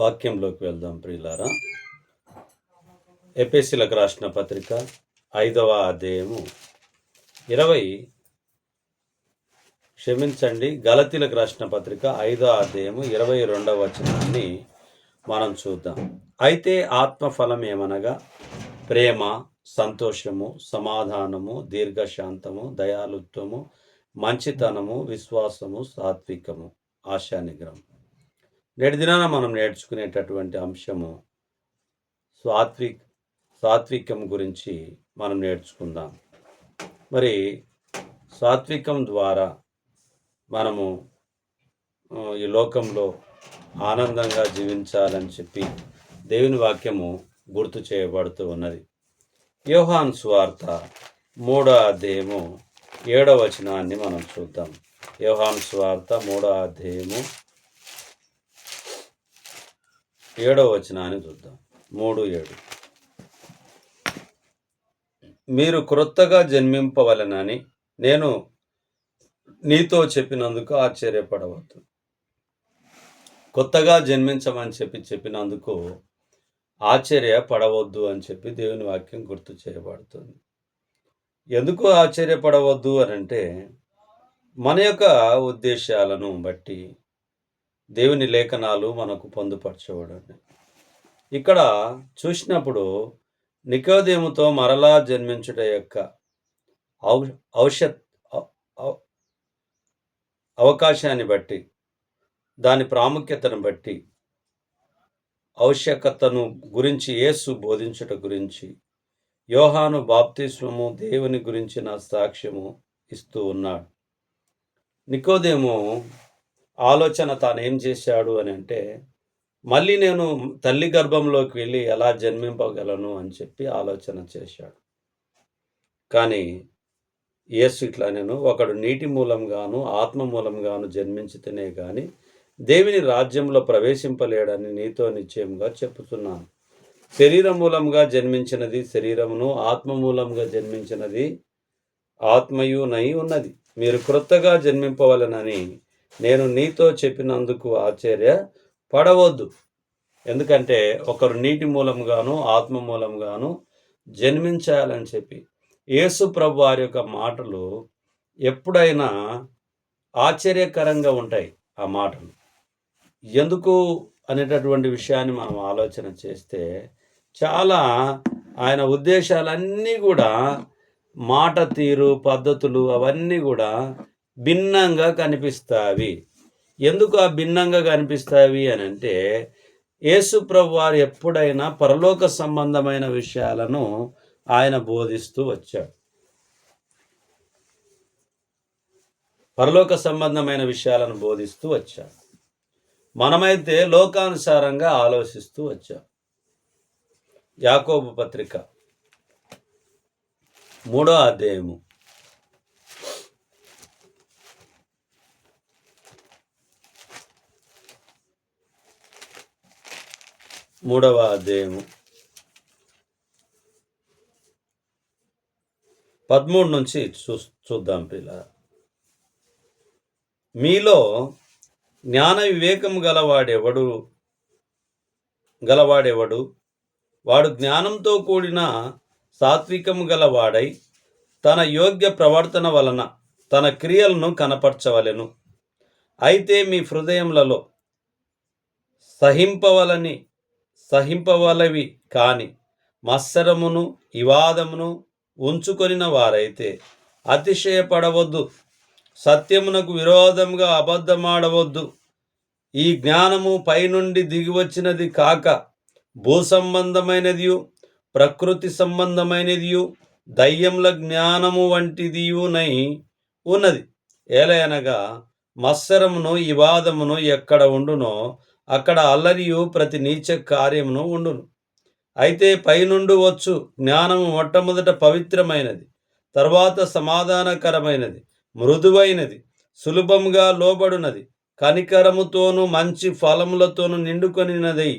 వాక్యంలోకి వెళ్దాం ప్రియులారా. ఎఫెసీయులకు రాసిన పత్రిక 5వ అధ్యాయము గలతీయులకు రాసిన పత్రిక 5వ అధ్యాయము 22వ వచనాన్ని మనం చూద్దాం. అయితే ఆత్మఫలం ఏమనగా ప్రేమ, సంతోషము, సమాధానము, దీర్ఘశాంతము, దయాళుత్వము, మంచితనము, విశ్వాసము, సాత్వికము, ఆశానిగ్రహం. నేటి దినాన మనం నేర్చుకునేటటువంటి అంశము సాత్వికం గురించి మనం నేర్చుకుందాం. మరి సాత్వికం ద్వారా మనము ఈ లోకంలో ఆనందంగా జీవించాలని చెప్పి దేవుని వాక్యము గుర్తు చేయబడుతూ ఉన్నది. యోహాను సువార్త 3వ అధ్యాయము 7వ వచనాన్ని మనం చూద్దాం. యోహాను సువార్త 3వ అధ్యాయము 7వ వచనాన్ని చూద్దాం. 3:7 మీరు క్రొత్తగా జన్మింపవలెనని నేను నీతో చెప్పినందుకు ఆశ్చర్యపడవద్దు. కొత్తగా జన్మించమని చెప్పినందుకు ఆశ్చర్యపడవద్దు అని చెప్పి దేవుని వాక్యం గుర్తు చేయబడుతుంది. ఎందుకు ఆశ్చర్యపడవద్దు అని అంటే, మన యొక్క ఉద్దేశాలను బట్టి దేవుని లేఖనాలు మనకు పొందుపరచబడండి. ఇక్కడ చూసినప్పుడు నికోదేముతో మరలా జన్మించుట యొక్క అవకాశాన్ని బట్టి, దాని ప్రాముఖ్యతను బట్టి, ఆవశ్యకతను గురించి యేసు బోధించుట గురించి యోహాను బాప్తిస్మము దేవుని గురించిన సాక్ష్యము ఇస్తూ ఉన్నాడు. నికోదేము ఆలోచన తాను ఏం చేశాడు అని అంటే, మళ్ళీ నేను తల్లి గర్భంలోకి వెళ్ళి ఎలా జన్మింపగలను అని చెప్పి ఆలోచన చేశాడు. కానీ యేసు ఇట్లా, నేను ఒకడు నీటి మూలంగాను ఆత్మ మూలంగాను జన్మించితేనే కానీ దేవుని రాజ్యంలో ప్రవేశింపలేడని నీతో నిశ్చయంగా చెప్పుతున్నాను. శరీరం మూలంగా జన్మించినది శరీరమును, ఆత్మ మూలంగా జన్మించినది ఆత్మయునై ఉన్నది. మీరు క్రొత్తగా జన్మింపవలెనని నేను నీతో చెప్పినందుకు ఆశ్చర్యపడవద్దు. ఎందుకంటే ఒకరు నీటి మూలంగాను ఆత్మ మూలంగాను జన్మించాలని చెప్పి యేసు ప్రభు వారి యొక్క మాటలు ఎప్పుడైనా ఆశ్చర్యకరంగా ఉంటాయి. ఆ మాటలు ఎందుకు అనేటటువంటి విషయాన్ని మనం ఆలోచన చేస్తే, చాలా ఆయన ఉద్దేశాలన్నీ కూడా, మాట తీరు, పద్ధతులు అవన్నీ కూడా భిన్నంగా కనిపిస్తాయి. ఎందుకు ఆ భిన్నంగా కనిపిస్తాయి అని అంటే, యేసు ప్రభు వారు ఎప్పుడైనా పరలోక సంబంధమైన విషయాలను ఆయన బోధిస్తూ వచ్చాడు. పరలోక సంబంధమైన విషయాలను బోధిస్తూ వచ్చాడు. మనమైతే లోకానుసారంగా ఆలోచిస్తూ వచ్చాం. యాకోబు పత్రిక 3వ అధ్యాయము 3వ అధ్యాయము 13 నుంచి చూద్దాం పిల్లలు. మీలో జ్ఞాన వివేకము గలవాడెవడు వాడు జ్ఞానంతో కూడిన సాత్వికము గలవాడై తన యోగ్య ప్రవర్తన వలన తన క్రియలను కనపరచవలెను. అయితే మీ హృదయములలో సహింపవలవి కాని మత్సరమును వివాదమును ఉంచుకొనిన వారైతే అతిశయపడవద్దు. సత్యమునకు విరోధంగా అబద్ధమాడవద్దు. ఈ జ్ఞానము పైనుండి దిగివచ్చినది కాక భూ సంబంధమైనదియు ప్రకృతి సంబంధమైనదియు దయ్యముల జ్ఞానము వంటిదియునై ఉన్నది. ఏలయనగా మత్సరమును వివాదమును ఎక్కడ ఉండునో అక్కడ అల్లరియు ప్రతి నీచ కార్యమును ఉండును. అయితే పైనుండి వచ్చు జ్ఞానము మొట్టమొదట పవిత్రమైనది, తర్వాత సమాధానకరమైనది, మృదువైనది, సులభముగా లోబడునది, కనికరముతోనూ మంచి ఫలములతోనూ నిండుకొనినదై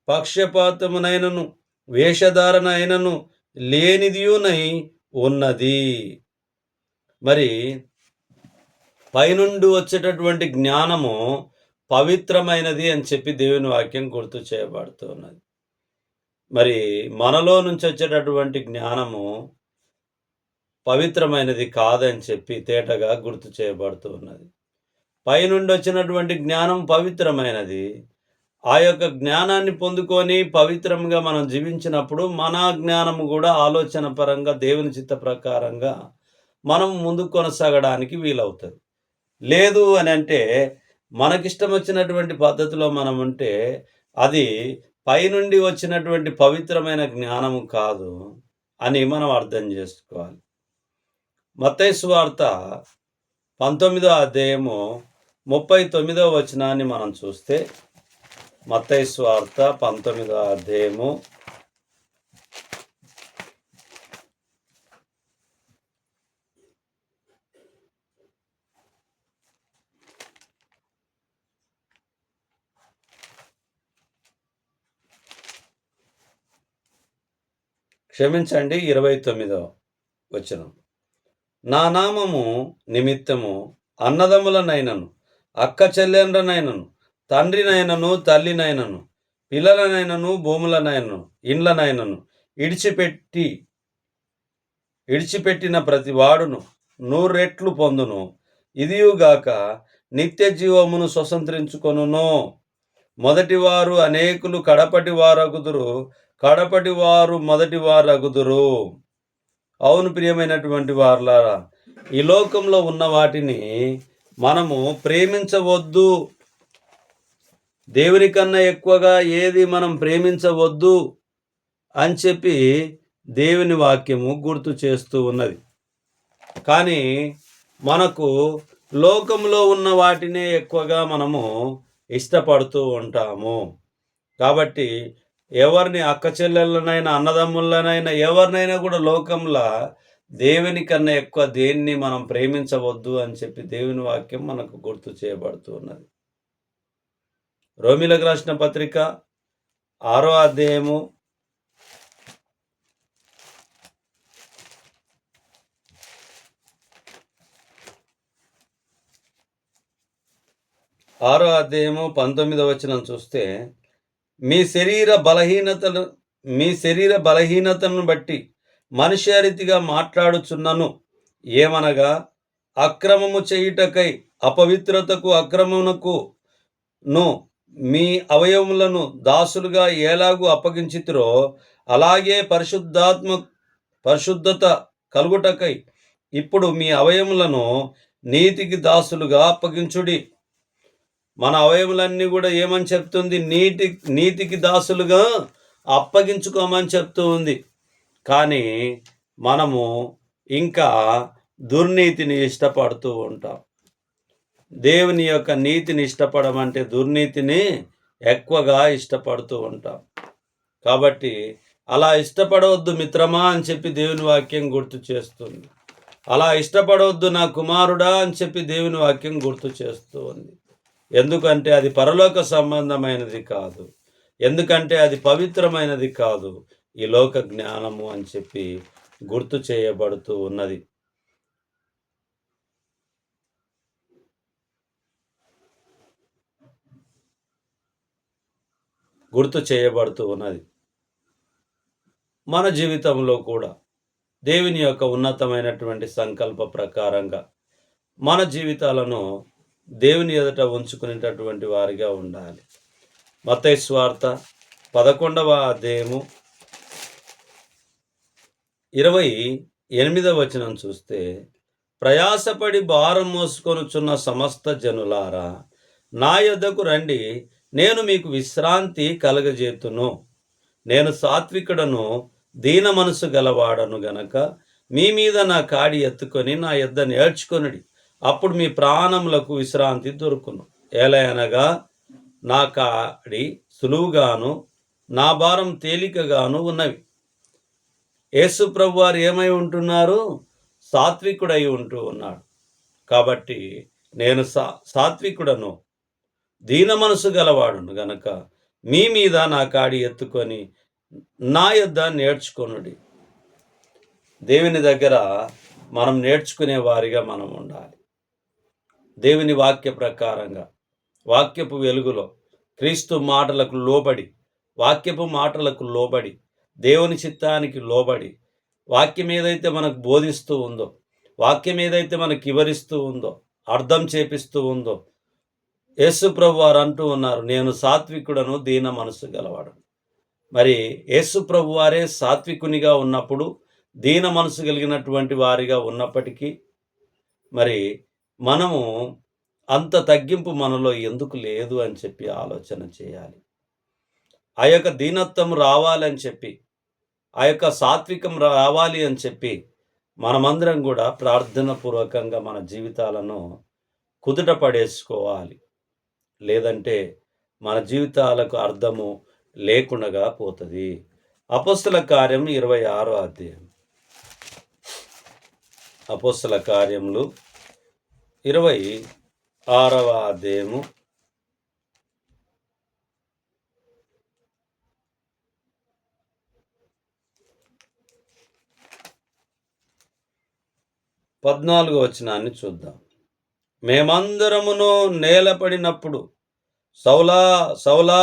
పక్షపాతమునైనను వేషధారణ అయినను లేనిదియునై ఉన్నది. మరి పైనుండి వచ్చేటటువంటి జ్ఞానము పవిత్రమైనది అని చెప్పి దేవుని వాక్యం గుర్తు చేయబడుతూ ఉన్నది. మరి మనలో నుంచి వచ్చేటటువంటి జ్ఞానము పవిత్రమైనది కాదని చెప్పి తేటగా గుర్తు చేయబడుతూ ఉన్నది. పైనుండి వచ్చినటువంటి జ్ఞానం పవిత్రమైనది. ఆ యొక్క జ్ఞానాన్ని పొందుకొని పవిత్రంగా మనం జీవించినప్పుడు మన జ్ఞానము కూడా ఆలోచన పరంగా దేవుని చిత్త ప్రకారంగా మనం ముందుకు కొనసాగడానికి వీలవుతుంది. లేదు అని అంటే మనకిష్టం వచ్చినటువంటి పద్ధతిలో మనం ఉంటే అది పైనుండి వచ్చినటువంటి పవిత్రమైన జ్ఞానము కాదు అని మనం అర్థం చేసుకోవాలి. మత్తయి సువార్త 19వ అధ్యాయము 39వ వచనాన్ని మనం చూస్తే, మత్తయి సువార్త 19వ అధ్యాయము క్షమించండి 29వ వచనం. నా నామము నిమిత్తము అన్నదమ్ములనైనను అక్క చెల్లెండ్రనైనను తండ్రినైనను తల్లినైనను పిల్లలనైనను భూములనైనను ఇండ్లనైనను ఇడిచిపెట్టిన ప్రతి వాడును 100 రెట్లు పొందును. ఇదియుగాక నిత్య జీవమును స్వతంత్రించుకొనును. మొదటివారు అనేకులు కడపటి వారగుదురు, కడపటి వారు మొదటి వారగుదురు. అవును ప్రియమైనటువంటి వారులారా, ఈ లోకంలో ఉన్న వాటిని మనము ప్రేమించవద్దు. దేవుని కన్నా ఎక్కువగా ఏది మనం ప్రేమించవద్దు అని చెప్పి దేవుని వాక్యము గుర్తు చేస్తూ ఉన్నది. కానీ మనకు లోకంలో ఉన్న వాటినే ఎక్కువగా మనము ఇష్టపడుతూ ఉంటాము. కాబట్టి ఎవరిని అక్క చెల్లెళ్ళనైనా అన్నదమ్ములనైనా ఎవరినైనా కూడా లోకంలో దేవుని కన్నా ఎక్కువ దేన్ని మనం ప్రేమించవద్దు అని చెప్పి దేవుని వాక్యం మనకు గుర్తు చేయబడుతూ ఉన్నది. రోమీలకు రాసిన పత్రిక 6వ అధ్యాయము 19వ వచనం చూస్తే, మీ శరీర బలహీనతను బట్టి మనుష్యరీతిగా మాట్లాడుచున్నను. ఏమనగా అక్రమము చేయుటకై అపవిత్రతకు అక్రమమునకును మీ అవయవములను దాసులుగా ఎలాగూ అప్పగించితిరో అలాగే పరిశుద్ధత కలుగుటకై ఇప్పుడు మీ అవయవములను నీతికి దాసులుగా అప్పగించుడి. మన అవయములన్నీ కూడా ఏమని చెప్తుంది? నీతికి దాసులుగా అప్పగించుకోమని చెప్తూ ఉంది. కానీ మనము ఇంకా దుర్నీతిని ఇష్టపడుతూ ఉంటాం. దేవుని యొక్క నీతిని ఇష్టపడమంటే దుర్నీతిని ఎక్కువగా ఇష్టపడుతూ ఉంటాం. కాబట్టి అలా ఇష్టపడవద్దు మిత్రమా అని చెప్పి దేవుని వాక్యం గుర్తు చేస్తుంది. అలా ఇష్టపడవద్దు నా కుమారుడా అని చెప్పి దేవుని వాక్యం గుర్తు చేస్తూ ఉంది. ఎందుకంటే అది పరలోక సంబంధమైనది కాదు. ఎందుకంటే అది పవిత్రమైనది కాదు. ఈ లోక జ్ఞానము అని చెప్పి గుర్తు చేయబడుతూ ఉన్నది. మన జీవితంలో కూడా దేవుని యొక్క ఉన్నతమైనటువంటి సంకల్ప ప్రకారంగా మన జీవితాలను దేవుని ఎదుట ఉంచుకునేటటువంటి వారిగా ఉండాలి. మత్తయి సువార్త 11వ అధ్యాయము 28వ వచనం చూస్తే, ప్రయాసపడి భారం మోసుకొనుచున్న సమస్త జనులారా నా యొద్దకు రండి, నేను మీకు విశ్రాంతి కలగజేతును. నేను సాత్వికుడను, దీన మనసు గలవాడను గనక మీ మీద నా కాడి ఎత్తుకొని నా యొద్ద నేర్చుకొనుడి, అప్పుడు మీ ప్రాణములకు విశ్రాంతి దొరుకును. ఏలయనగా నా కాడి సులువుగాను నా భారం తేలికగాను ఉన్నవి. యేసు ప్రభు వారు ఏమై ఉంటున్నారు? సాత్వికుడై ఉంటూ ఉన్నాడు. కాబట్టి నేను సాత్వికుడను, దీన మనసు గలవాడును గనక మీ మీద నా కాడి ఎత్తుకొని నా యొద్ద నేర్చుకొనుడి. దేవుని దగ్గర మనం నేర్చుకునే వారిగా మనం ఉండాలి. దేవుని వాక్య ప్రకారంగా వాక్యపు వెలుగులో క్రీస్తు మాటలకు లోబడి, వాక్యపు మాటలకు లోబడి, దేవుని చిత్తానికి లోబడి, వాక్యం ఏదైతే మనకు బోధిస్తూ ఉందో, వాక్యం ఏదైతే మనకు వివరిస్తూ ఉందో, అర్థం చేపిస్తూ ఉందో, యేసు ప్రభు వారు అంటూ ఉన్నారు, నేను సాత్వికుడను, దీన మనసు గలవాడు. మరి యేసు ప్రభు వారే సాత్వికునిగా ఉన్నప్పుడు, దీన మనసు కలిగినటువంటి వారిగా ఉన్నప్పటికీ, మరి మనము అంత తగ్గింపు మనలో ఎందుకు లేదు అని చెప్పి ఆలోచన చేయాలి. ఆ యొక్క దీనత్వం రావాలని చెప్పి, ఆ యొక్క సాత్వికం రావాలి అని చెప్పి, మనమందరం కూడా ప్రార్థన పూర్వకంగా మన జీవితాలను కుదుట పడేసుకోవాలి. లేదంటే మన జీవితాలకు అర్థము లేకుండా పోతుంది. అపోస్తల కార్యం 26వ అధ్యాయం. అపోస్తల కార్యములు 26వ అధ్యాయము 14వ వచనాన్ని చూద్దాం. మేమందరమును నేలపడినప్పుడు, సౌలా సౌలా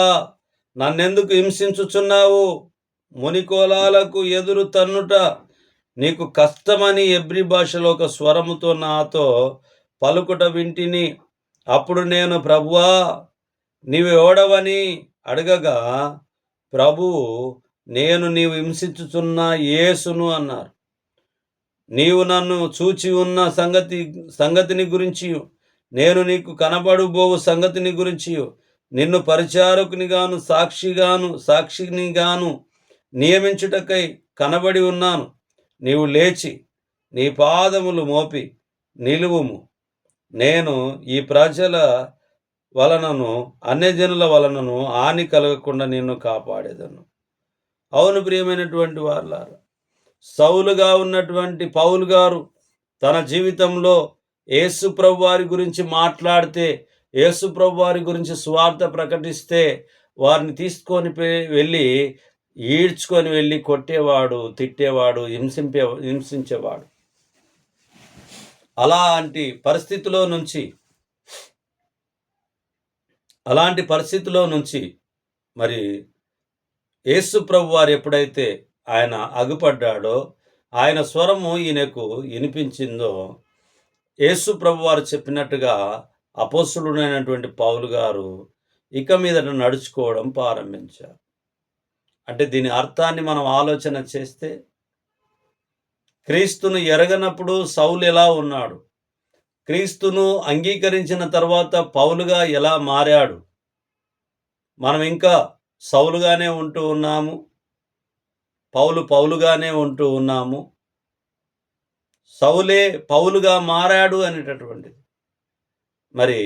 నన్నెందుకు హింసించుచున్నావు? మునికోలాలకు ఎదురు తన్నుట నీకు కష్టమని ఎబ్రి భాషలో ఒక స్వరముతో నాతో పలుకుట వింటిని. అప్పుడు నేను, ప్రభువా నీవు ఎవడవని అడగగా, ప్రభువు, నేను నీవు హింసించుచున్న యేసును అన్నారు. నీవు నన్ను చూచి ఉన్న సంగతిని గురించి, నేను నీకు కనబడుబోవు సంగతిని గురించి, నిన్ను పరిచారకునిగాను సాక్షినిగాను నియమించుటకై కనబడి ఉన్నాను. నీవు లేచి నీ పాదములు మోపి నిలువుము. నేను ఈ ప్రజల వలనను అన్యజనుల వలనను హాని కలగకుండా నిన్ను కాపాడేదను. అవును ప్రియమైనటువంటి వారులారా, సౌలుగా ఉన్నటువంటి పౌలు గారు తన జీవితంలో యేసు ప్రభు వారి గురించి మాట్లాడితే, యేసు ప్రభు వారి గురించి సువార్త ప్రకటిస్తే, వారిని తీసుకొని వెళ్ళి ఈడ్చుకొని వెళ్ళి కొట్టేవాడు, తిట్టేవాడు, హింసించేవాడు. అలాంటి పరిస్థితిలో నుంచి మరి యేసు ప్రభు వారు ఎప్పుడైతే ఆయన అగుపడ్డాడో, ఆయన స్వరము ఈయనకు వినిపించిందో, యేసు ప్రభు వారు చెప్పినట్టుగా అపోస్తలుడైనటువంటి పౌలు గారు ఇక మీదట నడుచుకోవడం ప్రారంభించారు. అంటే దీని అర్థాన్ని మనం ఆలోచన చేస్తే, క్రీస్తును ఎరగనప్పుడు సౌలు ఎలా ఉన్నాడు, క్రీస్తును అంగీకరించిన తర్వాత పౌలుగా ఎలా మారాడు. మనం ఇంకా సౌలుగానే ఉంటూ ఉన్నాము, పౌలుగానే ఉంటూ ఉన్నాము. సౌలే పౌలుగా మారాడు అనేటటువంటిది. మరి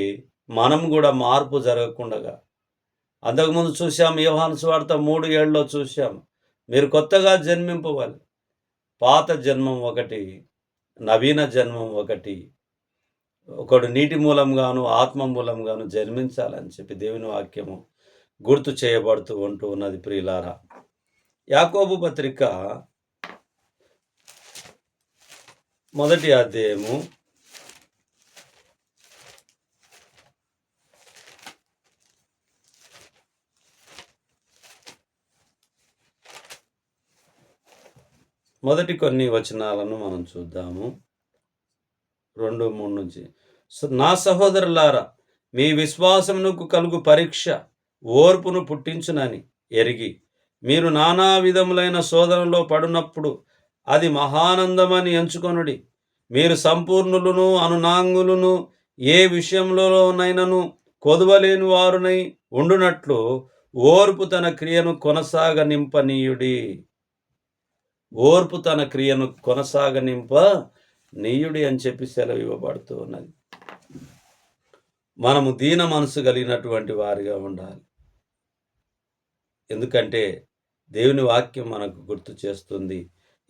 మనం కూడా మార్పు జరగకుండా, అంతకుముందు చూసాం, యోహాను సువార్త 3:7 చూసాం, మీరు కొత్తగా జన్మింపవాలి. పాత జన్మం ఒకటి, నవీన జన్మం ఒకటి. ఒకడు నీటి మూలంగాను ఆత్మ మూలంగాను జన్మించాలని చెప్పి దేవుని వాక్యము గుర్తు చేయబడుతూ ఉంటూ ఉన్నది. ప్రియులారా, యాకోబు పత్రిక 1వ అధ్యాయము 1 కొన్ని వచనాలను మనం చూద్దాము. 2-3 నుంచి. నా సహోదరులారా, మీ విశ్వాసమునకు కలుగు పరీక్ష ఓర్పును పుట్టించునని ఎరిగి, మీరు నానా విధములైన శోధనలో పడినప్పుడు అది మహానందమని ఎంచుకొనుడి. మీరు సంపూర్ణులను అనునాంగులను, ఏ విషయంలోనైనను కొదవలేని వారునై ఉండునట్లు ఓర్పు తన క్రియను కొనసాగనింపనీయుడి. ఓర్పు తన క్రియను కొనసాగనింపనీయుడి అని చెప్పి సెలవు ఇవ్వబడుతూ ఉన్నది. మనము దీన మనసు కలిగినటువంటి వారిగా ఉండాలి. ఎందుకంటే దేవుని వాక్యం మనకు గుర్తు చేస్తుంది.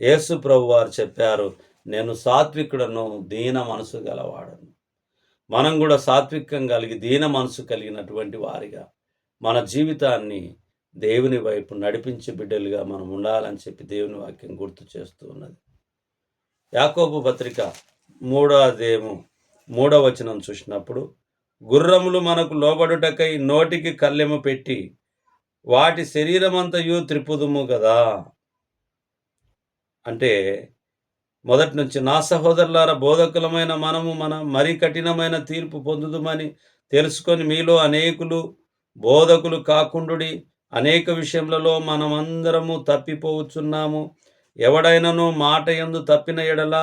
యేసు ప్రభు వారు చెప్పారు, నేను సాత్వికుడను, దీన మనసు గలవాడను. మనం కూడా సాత్వికం కలిగి దీన మనసు కలిగినటువంటి వారిగా మన జీవితాన్ని దేవుని వైపు నడిపించే బిడ్డలుగా మనం ఉండాలని చెప్పి దేవుని వాక్యం గుర్తు చేస్తూ ఉన్నది. యాకోబు పత్రిక 3వ అధ్యాయము 3వ వచనం చూసినప్పుడు, గుర్రములు మనకు లోబడుటకై నోటికి కళ్ళెము పెట్టి వాటి శరీరమంతయు త్రిప్పుదుము కదా. అంటే మొదటి నుంచి, నా సహోదరులారా, బోధకులమైన మనము మరి కఠినమైన తీర్పు పొందుదుమని తెలుసుకొని మీలో అనేకులు బోధకులు కాకుండుడి. అనేక విషయములలో మనమందరము తప్పిపోవచ్చున్నాము. ఎవడైనను మాట యందు తప్పిన ఎడల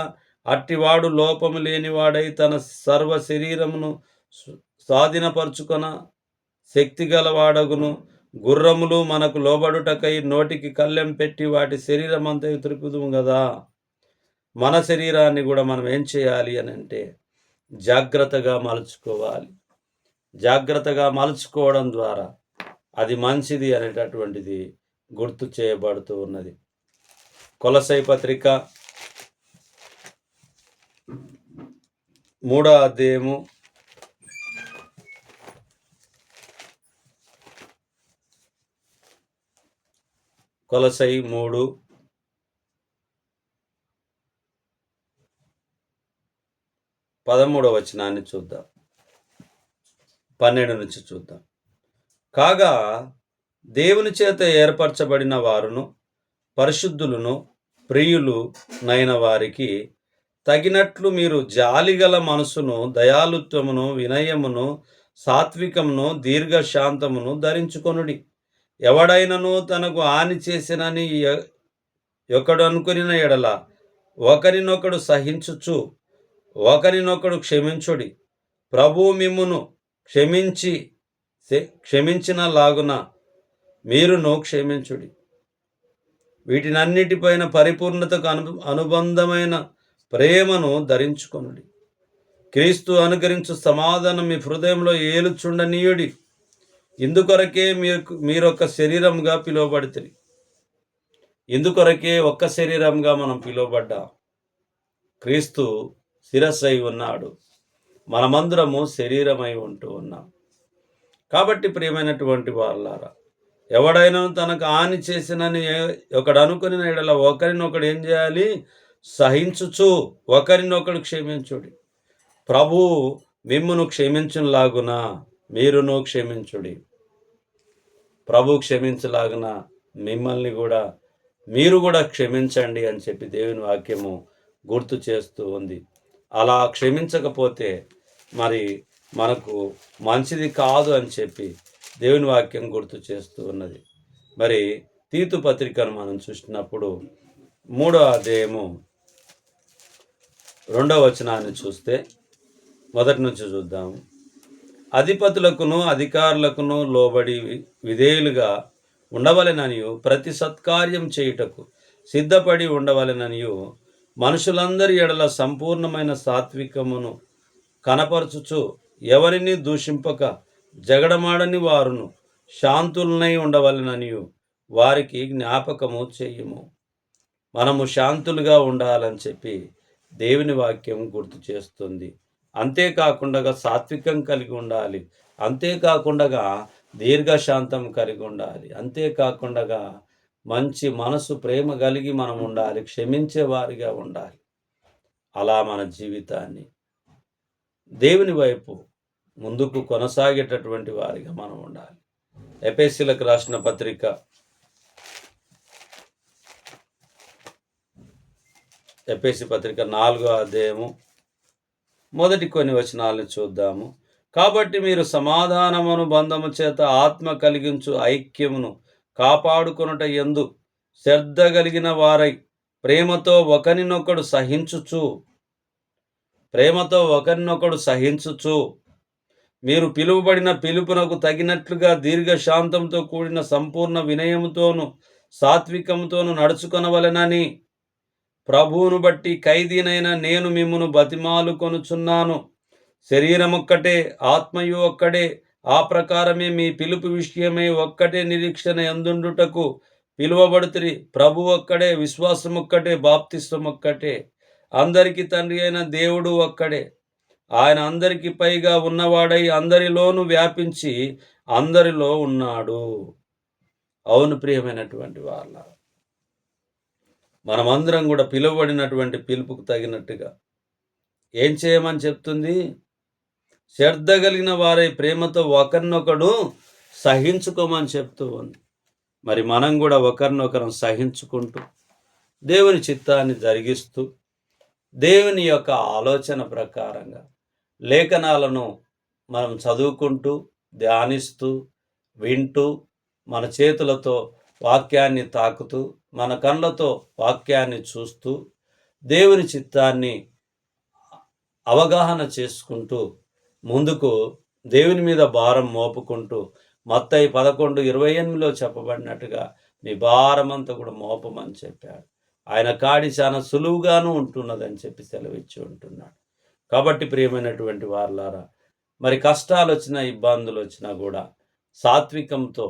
అట్టివాడు లోపము లేనివాడై తన సర్వ శరీరమును స్వాధీనపరుచుకొన శక్తి గలవాడగును. గుర్రములు మనకు లోబడుటకై నోటికి కళ్ళెం పెట్టి వాటి శరీరమంతా త్రిప్పుదుము కదా. మన శరీరాన్ని కూడా మనం ఏం చేయాలి అని అంటే జాగ్రత్తగా మలుచుకోవాలి. జాగ్రత్తగా మలుచుకోవడం ద్వారా అది మంచిది అనేటటువంటిది గుర్తు చేయబడుతూ ఉన్నది. కొలసై పత్రిక 3వ అధ్యాయము 3:13 వచనాన్ని చూద్దాం. 12 నుంచి చూద్దాం. కాగా దేవుని చేత ఏర్పరచబడిన వారును పరిశుద్ధులను ప్రియులు నైన వారికి తగినట్లు మీరు జాలిగల మనసును, దయాలుత్వమును, వినయమును, సాత్వికమును, దీర్ఘశాంతమును ధరించుకొనుడి. ఎవడైనను తనకు హాని చేసినని ఒకడు అనుకునిన ఎడల ఒకరినొకడు సహించుచు ఒకరినొకడు క్షమించుడి. ప్రభువు మిమ్మును క్షమించిన లాగున మీరును క్షమించుడి. వీటినన్నిటిపైన పరిపూర్ణతకు అనుబంధమైన ప్రేమను ధరించుకొనుడి. క్రీస్తు అనుకరించు సమాధానం మీ హృదయంలో ఏలుచుండనీయుడి. ఇందుకొరకే మీరొక్క శరీరంగా పిలువబడితిరి. ఇందుకొరకే ఒక్క శరీరంగా మనం పిలువబడ్డాం. క్రీస్తు శిరస్సై ఉన్నాడు, మనమందరము శరీరమై ఉంటూ ఉన్నాం. కాబట్టి ప్రియమైనటువంటి వాళ్ళారా, ఎవడైనా తనకు హాని చేసినని ఒకడు అనుకుని ఎడల ఒకరినొకడు ఏం చేయాలి? సహించుచు ఒకరినొకడు క్షమించుడి. ప్రభువు మిమ్మును క్షమించులాగున మీరును క్షమించుడి. ప్రభు క్షమించలాగున మిమ్మల్ని కూడా మీరు కూడా క్షమించండి అని చెప్పి దేవుని వాక్యము గుర్తు చేస్తూ ఉంది. అలా క్షమించకపోతే మరి మనకు మంచిది కాదు అని చెప్పి దేవుని వాక్యం గుర్తు చేస్తూ ఉన్నది. మరి తీతు పత్రికను మనం చూసినప్పుడు 3వ అధ్యాయము 2వ వచనాన్ని చూస్తే మొదటి నుంచి చూద్దాము. అధిపతులకును అధికారులకును లోబడి విధేయులుగా ఉండవలెననియు ప్రతి సత్కార్యం చేయుటకు సిద్ధపడి ఉండవలెననియు మనుషులందరి ఎడల సంపూర్ణమైన సాత్వికమును కనపరచుచు ఎవరిని దూషింపక జగడమాడని వారును శాంతులనై ఉండవలెననియు వారికి జ్ఞాపకము చేయుము. మనము శాంతులుగా ఉండాలని చెప్పి దేవుని వాక్యం గుర్తు చేస్తుంది. అంతేకాకుండా సాత్వికం కలిగి ఉండాలి. అంతేకాకుండా దీర్ఘశాంతం కలిగి ఉండాలి. అంతేకాకుండా మంచి మనసు, ప్రేమ కలిగి మనం ఉండాలి. క్షమించే వారిగా ఉండాలి. అలా మన జీవితాన్ని దేవుని వైపు ముందుకు కొనసాగేటటువంటి వారిగా మనం ఉండాలి. ఎఫెసీయులకు రాసిన పత్రిక 4వ అధ్యాయము మొదటి కొన్ని వచనాలను చూద్దాము. కాబట్టి మీరు సమాధానమును బంధము చేత ఆత్మ కలిగించు ఐక్యమును కాపాడుకొనుట యందు శ్రద్ధ కలిగిన వారై ప్రేమతో ఒకరినొకడు సహించుచు మీరు పిలువబడిన పిలుపునకు తగినట్లుగా దీర్ఘశాంతంతో కూడిన సంపూర్ణ వినయముతోను సాత్వికముతోను నడుచుకొనవలెనని ప్రభువును బట్టి ఖైదీనైన నేను మిమ్మును బతిమాలు కొనుచున్నాను. శరీరమొక్కటే, ఆత్మయు ఒక్కడే. ఆ ప్రకారమే మీ పిలుపు విషయమై ఒక్కటే నిరీక్షణ యందుండుటకు పిలువబడుతిరి. ప్రభు ఒక్కడే, విశ్వాసమొక్కటే, బాప్తిస్మొక్కటే. అందరికీ తండ్రి అయిన దేవుడు ఒక్కడే. ఆయన అందరికీ పైగా ఉన్నవాడై అందరిలోనూ వ్యాపించి అందరిలో ఉన్నాడు. అవును ప్రియమైనటువంటి వాళ్ళ, మనమందరం కూడా పిలువబడినటువంటి పిలుపుకు తగినట్టుగా ఏం చేయమని చెప్తుంది? శ్రద్ధ కలిగిన వారై ప్రేమతో ఒకరినొకడు సహించుకోమని చెప్తూ ఉంది. మరి మనం కూడా ఒకరినొకరం సహించుకుంటూ దేవుని చిత్తాన్ని జరిగిస్తూ దేవుని యొక్క ఆలోచన ప్రకారంగా లేఖనాలను మనం చదువుకుంటూ ధ్యానిస్తూ వింటూ మన చేతులతో వాక్యాన్ని తాకుతూ మన కళ్ళతో వాక్యాన్ని చూస్తూ దేవుని చిత్తాన్ని అవగాహన చేసుకుంటూ ముందుకు దేవుని మీద భారం మోపుకుంటూ మత్తయి 11:28లో చెప్పబడినట్టుగా మీ భారమంతా కూడా మోపమని చెప్పాడు. ఆయన కాడి చాలా సులువుగాను ఉంటున్నదని చెప్పి సెలవిచ్చి ఉంటున్నాడు. కాబట్టి ప్రియమైనటువంటి వారలారా, మరి కష్టాలు వచ్చినా ఇబ్బందులు వచ్చినా కూడా సాత్వికంతో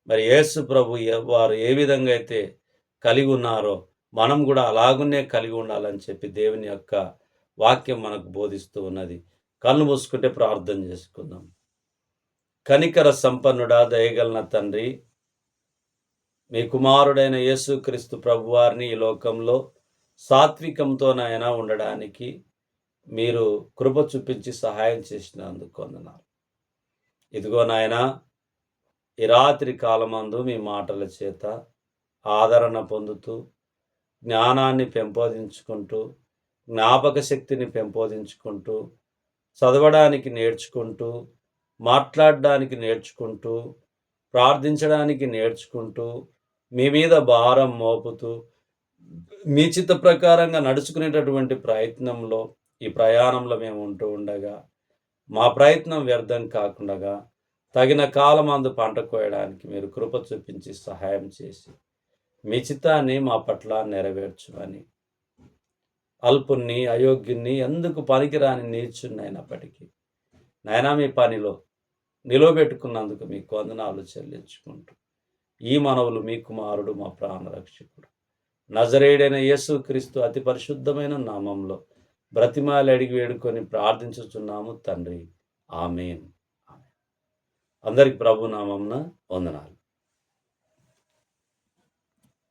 మరి యేసు ప్రభు వారు ఏ విధంగా అయితే కలిగి ఉన్నారో మనం కూడా అలాగునే కలిగి ఉండాలని చెప్పి దేవుని యొక్క వాక్యం మనకు బోధిస్తూ ఉన్నది. కళ్ళు మూసుకుంటే ప్రార్థన చేసుకుందాం. కనికర సంపన్నుడా, దయగలన తండ్రి, మీ కుమారుడైన యేసుక్రీస్తు ప్రభువారిని ఈ లోకంలో సాత్వికంతో నాయన ఉండడానికి మీరు కృప చూపించి సహాయం చేసినందుకు వందనాలు. ఇదిగో నాయన, ఈ రాత్రి కాలమందు మీ మాటల చేత ఆదరణ పొందుతూ జ్ఞానాన్ని పెంపొందించుకుంటూ జ్ఞాపక శక్తిని పెంపొందించుకుంటూ చదవడానికి నేర్చుకుంటూ మాట్లాడడానికి నేర్చుకుంటూ ప్రార్థించడానికి నేర్చుకుంటూ మీ మీద భారం మోపుతూ మీ చిత్త ప్రకారంగా నడుచుకునేటటువంటి ప్రయత్నంలో ఈ ప్రయాణంలో మేము ఉంటూ ఉండగా మా ప్రయత్నం వ్యర్థం కాకుండా తగిన కాలమందు పంట కోయడానికి మీరు కృప చూపించి సహాయం చేసి మీ చిత్తాన్ని మా పట్ల నెరవేర్చుమని అల్పుణ్ణి అయోగ్యుణ్ణి ఎందుకు పనికిరాని నీచున్నైనప్పటికీ నాయనా మీ పనిలో నిలవబెట్టుకున్నందుకు మీకు వందనాలు చెల్లించుకుంటూ ఈ మనవులు మీ కుమారుడు మా ప్రాణరక్షకుడు నజరేయుడైన యేసుక్రీస్తు అతి పరిశుద్ధమైన నామంలో బ్రతిమాలి అడిగి వేడుకొని ప్రార్థించుచున్నాము తండ్రి. ఆమేన్. అందరికి ప్రభు నామమున వందనాలు.